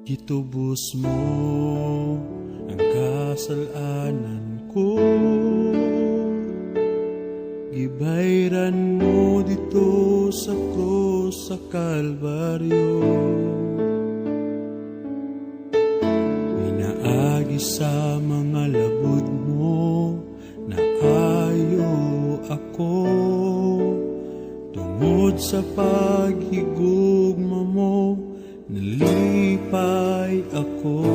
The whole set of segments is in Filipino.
Gitubos mo ang kasalanan ko, gibayran mo dito sa krus sa Kalbaryo. Minaagi sa mga labod mo na ayo ako, tungod sa paghigugma mo nalipay ako.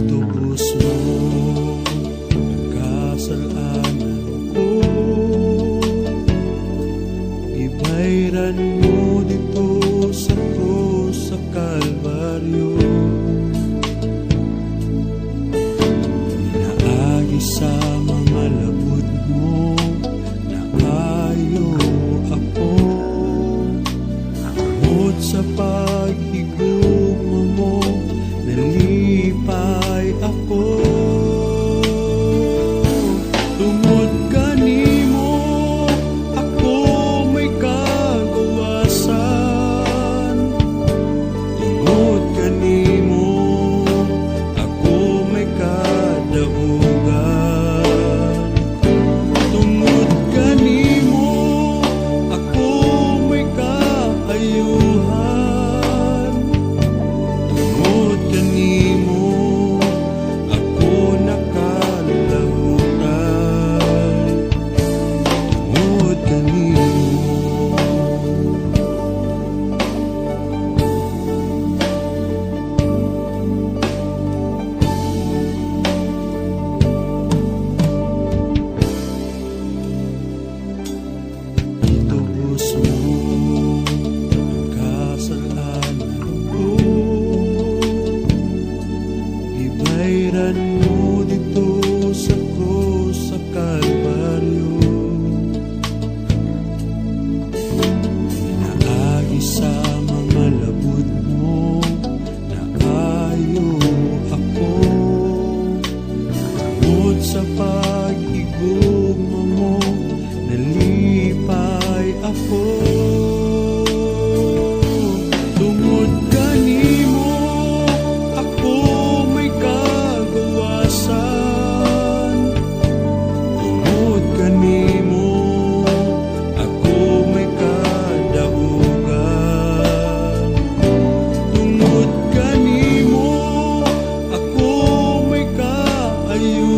Tubos mo ang kasalanan ko, ibayran mo dito sa krus sa Kalbaryo. Inaagi sa mga labod mo na ayo ako, sa paghigugma mo nalipay ako. Tungod kanimo ako may kagawasan, tungod kanimo ako may kadahugan, tungod kanimo ako may kaayuhan. Ibayran mo dito sa krus sa Kalbaryo. Inaagi sa mga labod mo na ayo ako, tungod sa paghigugma mo nalipay ako. Tungod kanimo ako may kagawasan, tungod kanimo ako may kadahugan, tungod kanimo ako may kaayuhan,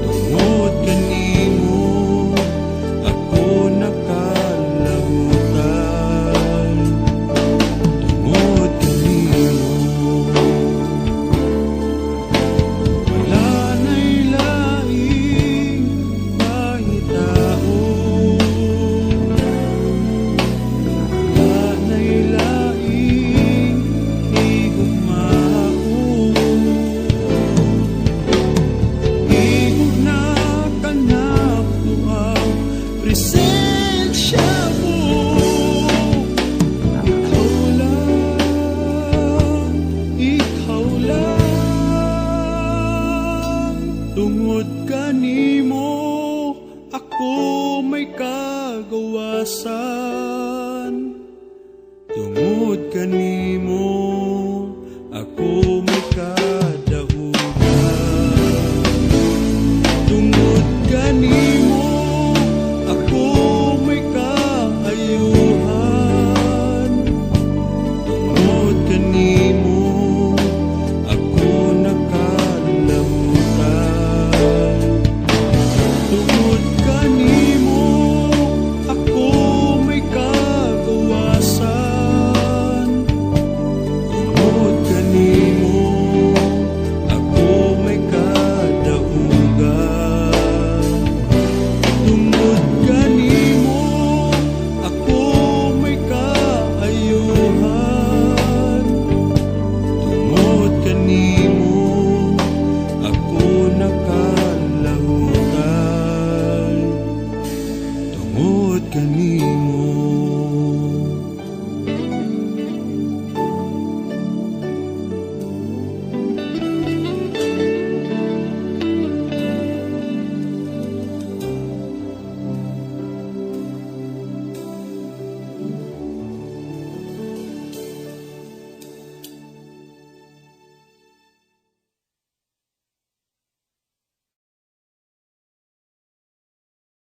tungod kanimo ako nakalahutan, tungod kanimo. Wala na'y laing mahitao, wala na'y laing higugmao, higug na kanako ang presensya mo. Ikaw lang, ikaw lang. Tungod kanimo ako may kagawasan, tungod kanimo ako may kadahugan, tungod kanimo ako may kaayuhan, tungod kanimo ako nakalamutan, tungod kanimo ako may kagawasan, tungod kanimo ako may kadahugan, tungod kanimo ako may kaayuhan, tungod kanimo ako nakalahutan, tungod kanimo.